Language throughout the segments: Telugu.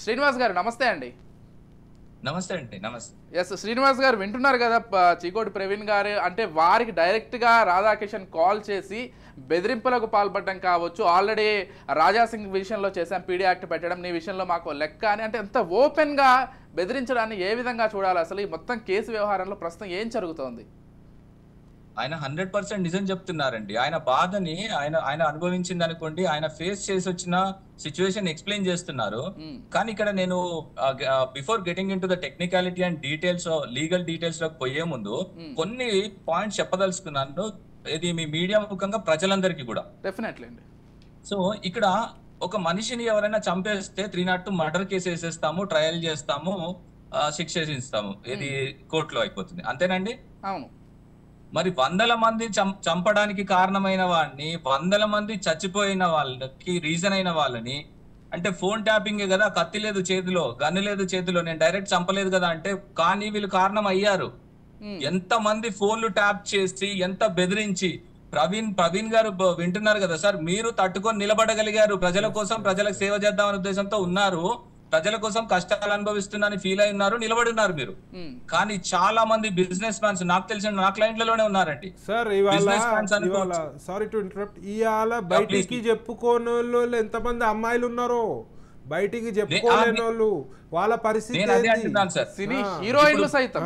శ్రీనివాస్ గారు నమస్తే అండి. నమస్తే అండి. నమస్తే. ఎస్ శ్రీనివాస్ గారు వింటున్నారు కదా, చీకోటి ప్రవీణ్ గారు అంటే వారికి డైరెక్ట్గా రాధాకిషన్ కాల్ చేసి బెదిరింపులకు పాల్పడడం కావచ్చు, ఆల్రెడీ రాజాసింగ్ విషయంలో చేశాం పీడీ యాక్ట్ పెట్టడం, నీ విషయంలో మాకు లెక్క అని అంటే ఎంత ఓపెన్గా బెదిరించడాన్ని ఏ విధంగా చూడాలి? అసలు ఈ మొత్తం కేసు వ్యవహారంలో ప్రస్తుతం ఏం జరుగుతోంది? ఆయన 100% నిజం చెప్తున్నారండి. ఆయన బాధని ఆయన అనుభవించింది అనుకోండి, ఆయన ఫేస్ చేసి వచ్చిన సిచ్యువేషన్ ఎక్స్ప్లెయిన్ చేస్తున్నారు. కానీ ఇక్కడ నేను before getting in to the technicality and details, legal details లోకి పోయే ముందు కొన్ని పాయింట్స్ చెప్పదలుచుకున్నాను. ఇది మీ మీడియా ముఖంగా ప్రజలందరికీ కూడా. డెఫినెట్లీ అండి. సో ఇక్కడ ఒక మనిషిని ఎవరైనా చంపేస్తే 302 మర్డర్ కేసు వేసేస్తాము, ట్రయల్ చేస్తాము, శిక్ష ఇస్తాము, ఇది కోర్టులో అయిపోతుంది, అంతేనండి? అవును. మరి వందల మంది చంపడానికి కారణమైన వాడిని, వందల మంది చచ్చిపోయిన వాళ్ళకి రీజన్ అయిన వాళ్ళని, అంటే ఫోన్ ట్యాపింగే కదా, కత్తి లేదు చేతిలో, గన్ను లేదు చేతిలో, నేను డైరెక్ట్ చంపలేదు కదా అంటే, కానీ వీళ్ళు కారణం అయ్యారు. ఎంత మంది ఫోన్లు ట్యాప్ చేసి, ఎంత బెదిరించి, ప్రవీణ్ గారు వింటున్నారు కదా సార్, మీరు తట్టుకొని నిలబడగలిగారు, ప్రజల కోసం ప్రజలకు సేవ చేద్దామనే ఉద్దేశంతో ఉన్నారు, ప్రజల కోసం కష్టాలు అనుభవిస్తున్నారని ఫీల్ అయి ఉన్నారు, నిలబడి ఉన్నారు మీరు. కానీ చాలా మంది బిజినెస్ మ్యాన్స్ నాకు తెలిసిన నా క్లయింట్లలోనే ఉన్నారండి సార్. సారీ టు ఇంటరప్ట్, ఇవాళ బయటికి చెప్పుకోని వాళ్ళు ఎంతమంది అమ్మాయిలు ఉన్నారో, బయటికి చెప్పుకోలేని వాళ్ళు, వాళ్ళ పరిస్థితి హీరోయిన్లు సైతం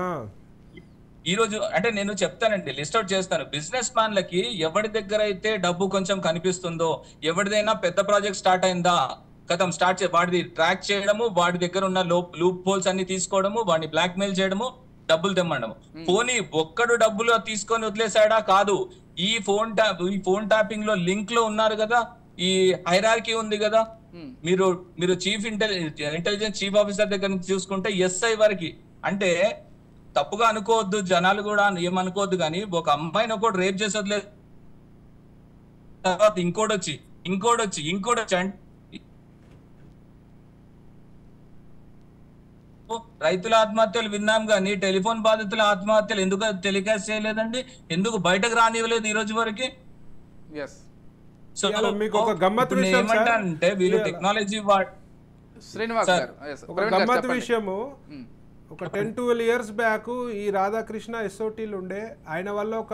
ఈ రోజు అంటే నేను చెప్తానండి, లిస్ట్ అవుట్ చేస్తాను. బిజినెస్ మ్యాన్లకి ఎవరి దగ్గర అయితే డబ్బు కొంచెం కనిపిస్తుందో, ఎవరిదైనా పెద్ద ప్రాజెక్ట్ స్టార్ట్ అయిందా, కథం స్టార్ట్ వాడిది ట్రాక్ చేయడము, వాడి దగ్గర ఉన్న లూప్ హోల్స్ అన్ని తీసుకోవడము, వాడిని బ్లాక్ మెయిల్ చేయడము, డబ్బులు తెమ్మడము. పోనీ ఒక్కడు డబ్బులు తీసుకొని వదిలేసాడా? కాదు. ఈ ఫోన్ ట్యాపింగ్ లో లింక్ లో ఉన్నారు కదా, ఈ హైరార్కీ ఉంది కదా, మీరు చీఫ్ ఇంటెలిజెన్స్ చీఫ్ ఆఫీసర్ దగ్గర నుంచి చూసుకుంటే ఎస్ఐ వరకు, అంటే తప్పుగా అనుకోవద్దు, జనాలు కూడా ఏమనుకోవద్దు, కానీ ఒక అమ్మాయిని ఒకటి రేప్ చేసి వదిలేదు, తర్వాత ఇంకోటి వచ్చి రైతుల ఆత్మహత్యలు విన్నాం, కానీ టెలిఫోన్ బాధితుల ఆత్మహత్యలు ఎందుకు టెలికాస్ట్ చేయలేదండి? ఎందుకు బయటకు రానివ్వలేదు ఈ రోజు వరకు? సో ఏమంటారంటే వీళ్ళు టెక్నాలజీ గమ్మత్ విషయము, ఒక 10-12 years బ్యాక్ ఈ రాధాకృష్ణ ఎస్ఓటీలు ఉండే, ఆయన వల్ల ఒక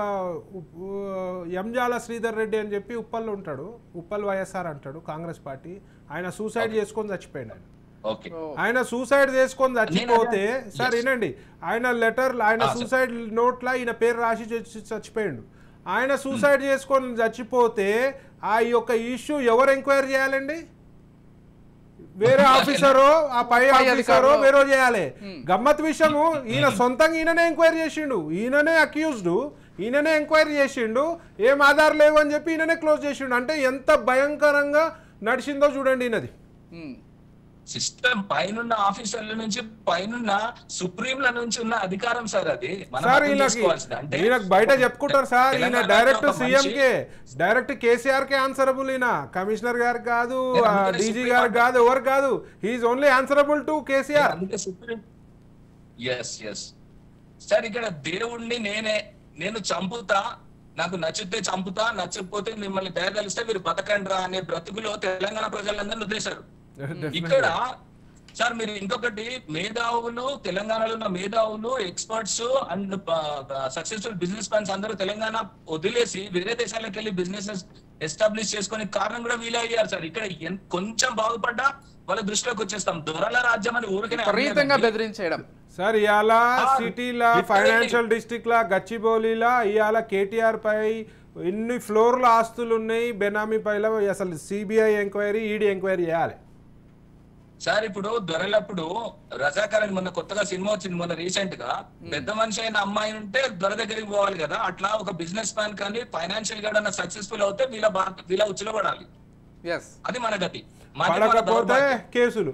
ఎంజాల శ్రీధర్ రెడ్డి అని చెప్పి ఉప్పల్లో ఉంటాడు, ఉప్పల్ వైఎస్ఆర్ అంటాడు, కాంగ్రెస్ పార్టీ, ఆయన సూసైడ్ చేసుకొని చచ్చిపోయాడు. ఆయన సూసైడ్ చేసుకొని చచ్చిపోతే సార్ వినండి, ఆయన లెటర్, ఆయన సూసైడ్ నోట్లో ఈయన పేరు రాసి చచ్చిపోయాడు. ఆయన సూసైడ్ చేసుకొని చచ్చిపోతే ఆ యొక్క ఇష్యూ ఎవరు ఎంక్వైరీ చేయాలండి? వేరే ఆఫీసరో, ఆ పై ఆఫీసరో వేరే చేయాలి. గమ్మత్ విషయము, ఈయన సొంతంగా ఈయననే ఎంక్వైరీ చేసిండు, ఈయననే అక్యూజ్డ్, ఈయననే ఎంక్వైరీ చేసిండు, ఏం ఆధారం లేవు అని చెప్పి ఈయననే క్లోజ్ చేసిండు. అంటే ఎంత భయంకరంగా నడిచిందో చూడండి ఈయనది. సిస్టమ్ పైన ఆఫీసర్ల నుంచి, పైన సుప్రీంల నుంచి ఉన్న అధికారం సార్ అది. సార్ ఈయనకు బయట చెప్పుకుంటారు సార్, ఈయన డైరెక్ట్ సీఎం కే, డైరెక్ట్ కేసీఆర్ కే ఆన్సరబుల్. ఈయన కమిషనర్ గారు కాదు, డీజీ గారు కాదు, ఎవరు కాదు, he is only answerable to KCR. Sir ఇక్కడ దేవుణ్ణి నేను చంపుతా, నాకు నచ్చితే చంపుతా, నచ్చకపోతే మిమ్మల్ని దయగలిస్తే మీరు బతకండ్రా అనే బ్రతుకులో తెలంగాణ ప్రజలందరినీ ఉద్దేశారు. ఇక్కడ సార్ మీరు ఇంకొకటి, మేధావులు, తెలంగాణలో ఉన్న మేధావులు, experts and successful business mans అందరూ తెలంగాణ వదిలేసి వేరే దేశాలకు వెళ్ళి బిజినెస్ ఎస్టాబ్లిష్ చేసుకునే కారణం కూడా వీలే అయ్యారు సార్. ఇక్కడ కొంచెం బాగుపడ్డా వాళ్ళ దృష్టిలోకి వచ్చేస్తాం. దొరల రాజ్యం అని ఊరికే బెదిరించడం సార్. ఇవాళ సిటీలా, ఫైనాన్షియల్ డిస్ట్రిక్ట్ లా, గచ్చిబౌలిలా ఇవాళ కేటీఆర్ పై ఎన్ని ఫ్లోర్ల ఆస్తులు ఉన్నాయి, బెనామీ పైల, అసలు సిబిఐ ఎంక్వైరీ, ఈడీ ఎంక్వైరీ చేయాలి సార్. ఇప్పుడు దొరలప్పుడు రజాకర్ అని మొన్న కొత్తగా సినిమా వచ్చింది మొన్న రీసెంట్ గా, పెద్ద మనిషి అయిన అమ్మాయి ఉంటే దొర దగ్గరికి పోవాలి కదా, అట్లా ఒక బిజినెస్ మ్యాన్ కానీ ఫైనాన్షియల్ గా సక్సెస్ఫుల్ అవుతే వీళ్ళ ఉచ్చులో పడాలి. అది మన గతి. కేసులు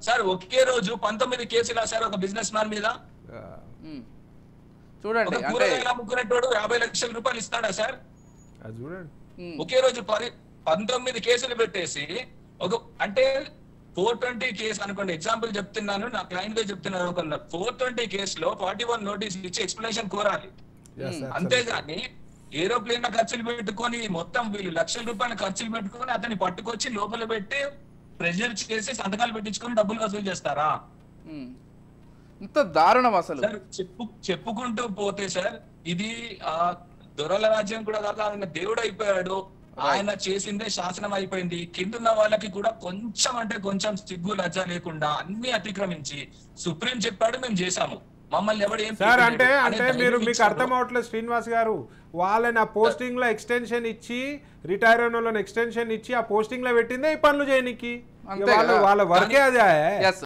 సార్ ఒకే రోజు 19 కేసులు రాశారు ఒక బిజినెస్ మ్యాన్ మీద. చూడండి, కూరగాయలు అమ్ముకునేటోడు 50 లక్షల రూపాయలు ఇస్తాడా సార్? చూడండి, ఒకే రోజు 19 కేసులు పెట్టేసి ఒక, అంటే 420 కేసు అనుకోండి, ఎగ్జాంపుల్ చెప్తున్నాను, నా క్లయింట్ గా చెప్తున్నాను. ఒక 420 కేసులో 41 నోటీసులు ఇచ్చి ఎక్స్ప్లెనేషన్ కోరాలి. అంతేగాని ఏరోప్లేన్ ఖర్చులు పెట్టుకొని మొత్తం వీళ్ళు లక్షల రూపాయల ఖర్చులు పెట్టుకొని అతన్ని పట్టుకొచ్చి లోపల పెట్టి ప్రెజర్ చేసి సంతకాలు పెట్టించుకొని డబ్బులు వసూలు చేస్తారా? ఇంత దారుణం అసలు. సార్ చెప్పుకుంటూ పోతే సార్ ఇది దొరల రాజ్యం కూడా కాక ఆయన దేవుడు అయిపోయాడు. ఆయన చేసిందే శాసనం అయిపోయింది. కిందున్న వాళ్ళకి కూడా కొంచెం అంటే కొంచెం సిగ్గు లజ్జ లేకుండా అన్ని అతిక్రమించి సుప్రీం చెప్పాడు మేము చేశాము, మమ్మల్ని ఎవరు ఏం సార్ అంటే మీరు మీకు అర్థం అవట్లేదు శ్రీనివాస్ గారు. వాళ్ళని ఆ పోస్టింగ్ లో ఎక్స్టెన్షన్ ఇచ్చి రిటైర్ అయిన వాళ్ళని ఎక్స్టెన్షన్ ఇచ్చి ఆ పోస్టింగ్ లో పెట్టిందే ఈ పనులు చేయనికి. వాళ్ళ వర్కే అదే.